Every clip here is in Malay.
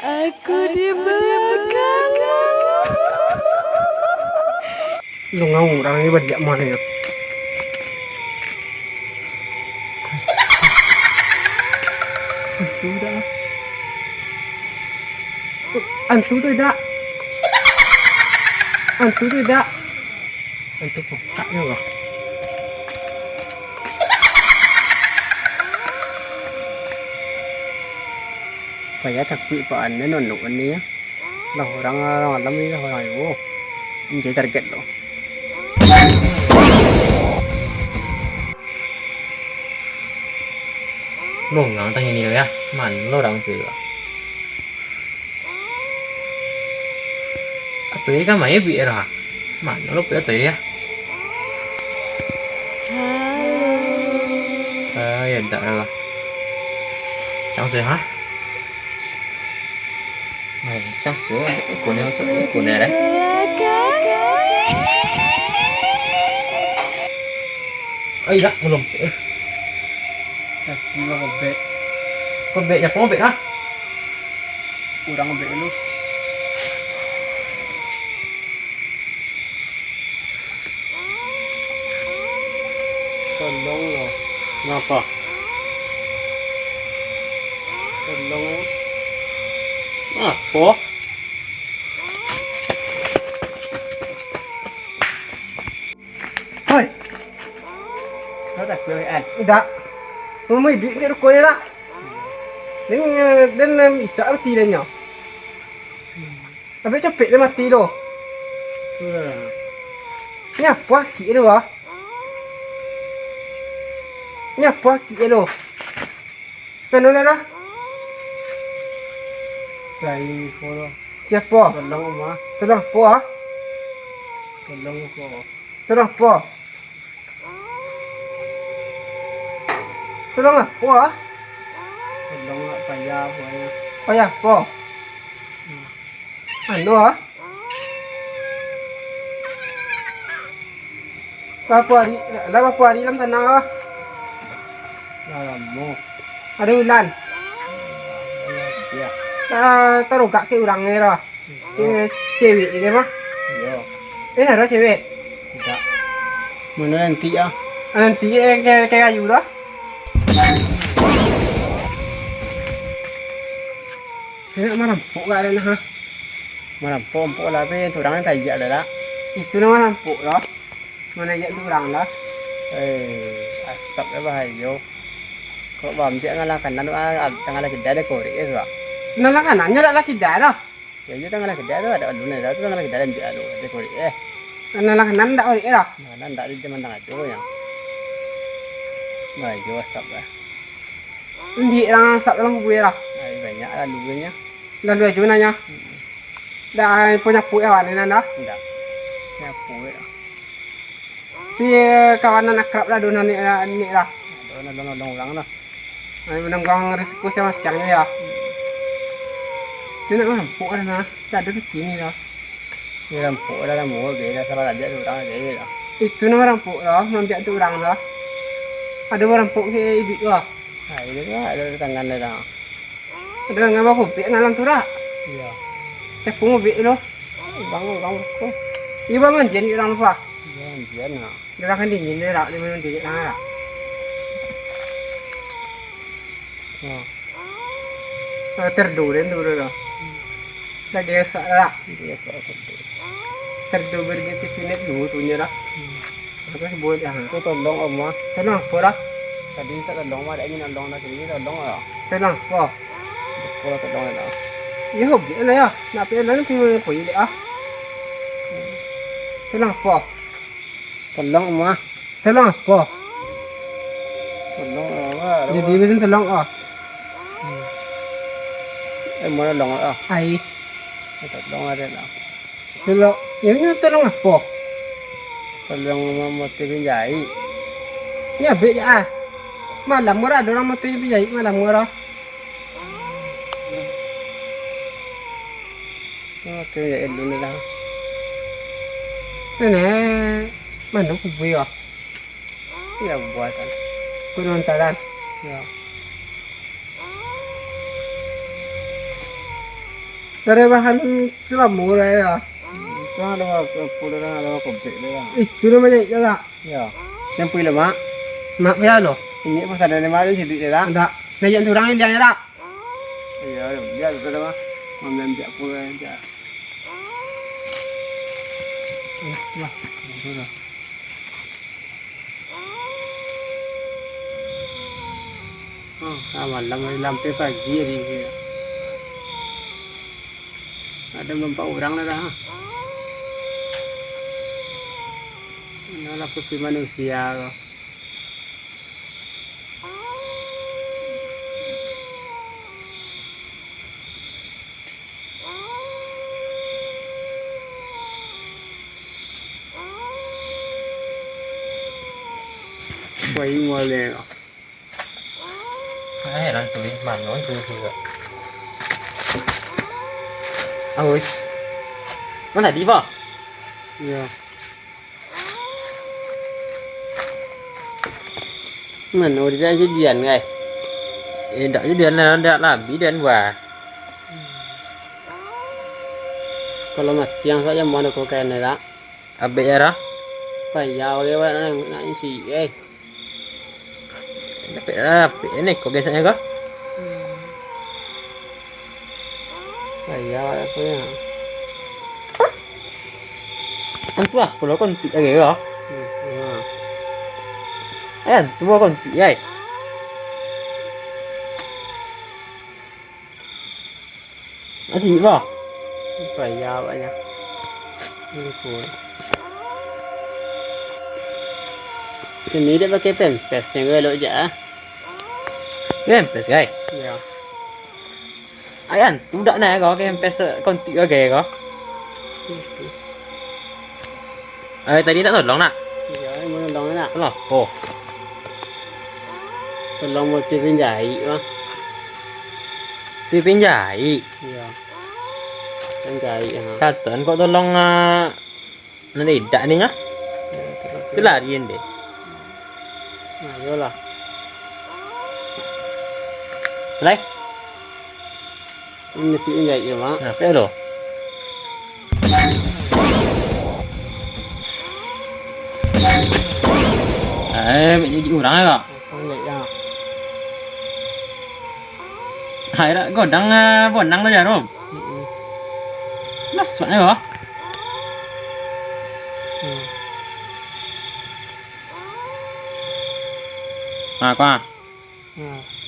Aku dimakan. Lu ngawur orang ini berjak mana ya? Sudah. Antu tidak. Antu tidak. Antu kokaknya loh. Saya takut pak anda nonton ini ya. Lah orang malam ini orang itu, ini target loh. Nong ngang tanya ini ya, man lo orang sih. Apa ini kan main biar ah, man lo biar tuh ya. Halo. Ya dah lah. Chẳng sửa hả? Mày sáng sửa của nó sửa của này đấy. Ấy đó, belum. Cuma kebek, Con bệ nhà có bệ á? kurang kebek lu. Tolong loh. Ngapa? Tolong. Apa? Hoi. Nó đặt cười anh. Dạ. Nó mới bị cái cô ấy đó. Đến bisa mati dia nya. Tapi cepet dia mati tu. Ni apa ki tu ah? Ni apa ki tu? Kan dah dah. Lain follow. Siapa? Tolong ma. Tolong apa ah? Tolong apa? Tolong apa? Tolong apa ah? Tolong nak payah apa? Payah apa? Anu ah? Berapa hari? Dah berapa hari dalam tanah ah? Lama. Ada bulan. Ya. Taruh kat ke orang ni lah. Cewek ni mah. Iya. Ada cewek. Tidak. Mana nanti ah? Nanti kayak kayu dah. Saya nak merampok kat dia ha. Merampok lah tapi orang yang tajak dah. Itu nama merampok dah. Mana ajak tu orang dah. Asap dah bahaya. Kau bam dia ngalah kanan tu tengah lagi dah ada korek tu ah. Nala kanannya dah laki dah dah. Ya je tengah lagi dah tu ada aduh dah tu tengah lagi dah dia tu ada korek Nala kanan dah orang dah. Mana dah di zaman tengah tu ya. Bahaya asap dah. Ndi orang asap dalam kubur dah. Banyak lah dulunya. Dah dua juna nya. Dah punya puak awan ni dah. Tidak. Ya puai. Pi kawanan akrab dah dona ni dah. Ada orang lah. Ai menanggang risiko sama secang ni ya. Dia nak merampok dah nah. Dah ada rezeki ni dah. Ni rampok dah dah mau dia dah salah aja tu orang aja dah. Itu nama merampok dah. Mampiak tu orang dah. Ada merampok ke ibu tu ah. Ini tu ada tangan dia dah. Ada dengan aku pik ngalang tu dah. Iya. Cek pungu pik lo. Bangun ko. Iba man jen orang lupa. Dia nak. Dia kan dingin dia dah. Dia memang dingin dah. Terduren tu dah. Lagi esak dah. Dia tak. Terdu bergeti pinet dulu tu nya dah. Apa sebut dah. Aku tolong oma. Tenang apa dah. Tadi tak tolong ada ni tolong dah sini tolong lah. Tenang apa. Kalau tolong dah. Ya hobi lah ya. Nak pergi lalu pergi pergi deh ah. Tenang apa. Tolong oma. Tenang apa. Tolong oma. Jadi macam tolong ah. Mau tolong ah. Ai. Tolong ada lah. Tolong. Yang ni tolong apa. Tolong mau pinjai. Ni abis je ah. Malam murah ada orang mati bijai malam murah. Pinjai dulu dah. Sana mana kubur ya. Ya buatan. Gunung Taran. Ya. Dari bahan selamu lah ya. Itu ada pulau ada komplit lah. Itu namanya juga. Ya. Yang punya mak. Mak ya lo. Ini pas ada nama itu jadi dah. Ada. Najan turang ini dia ada. Iya, dia itu dah. Mamam dia pulau dia. Wah, sudah. Malam sampai pagi di sini. Ada 4 orang lah. Inilah putih manusia. Quay ngồi lên. Heran tuh mana itu juga. Ôi. Mana đi vào? Dạ. Mình ngồi ra dưới điện này. Đợi dưới điện này nó đã làm bí điện quả. Kalau mati yang saja mau ada kokain này đó. Abe ya đó. Phải giàu cái vậy này nãy chị ấy. Abe này có cái sao có? Phải giàu apa ya? Anh tua, kalau con tị cái đó. Anh tua con tị ấy. Anh gì vào? Phải giàu vậy nha. Ini dia pakai pempes yang gue lo aja. Pempes guys. Ya. Anh udah này có cái pempes con tị cái có. Tadi tak tolong nak. Ya, mau nolong nak. Tolong. Oh. Tolong mau pinjai mah. Tuy pinjai. Ya. Pinjai ha. Katan kok tolong nanti tidak nih ya? Itu lariin deh. Nah, yolah. Lấy. Ini pinjai ya, Mak. Nah, cái rồi. Mẹ như chịu đắng hay không? Không vậy à. Hay đã còn đang vẫn đang bây giờ đúng không? Nó xoắn hay không? À qua.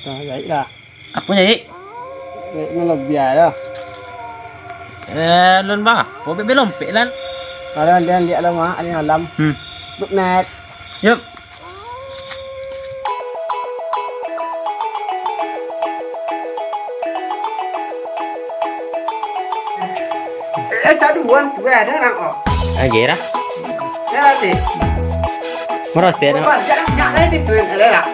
Rồi vậy là. Apa vậy? Nó là biar đó. Lên ba, có biết biết lompet lên. Ada dia lihat lah mak, ada malam. Duk naik. Yup. Sao duluan tuh ada orang oh. Gira. Ya nanti. Merosot. Apa jangan lagi tuh ada lah.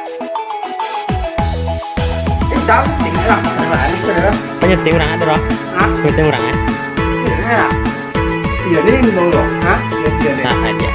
Sao tinggal lah kembali ke dalam. Penyeting orang ada roh. Hah? Penyeting orang ya. Ya. Iya nih dulu. Hah? Iya deh. Nah aja.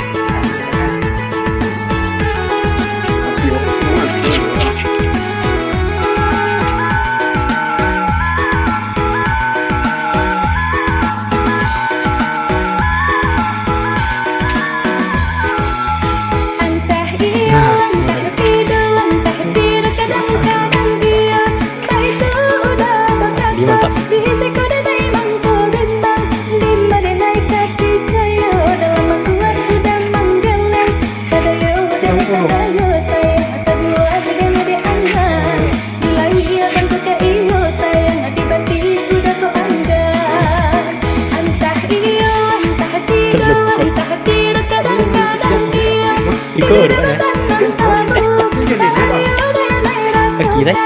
Iko udah ya. Kaki deh.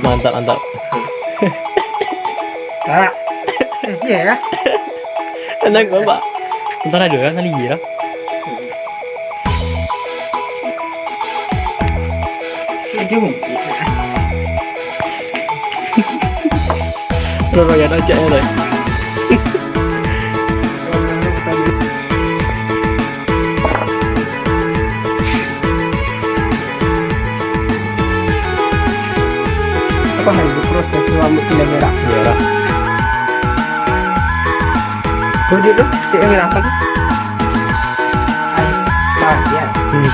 Mantap, mantap. Nah. Iya ya. Enak gua, Pak. Ntar ada kan kali ya. royan aja ya deh. Apa hal itu proses suami tidak merah? Merah. Tuh dia tuh, dia merah kan? Ay, ya. Hmm.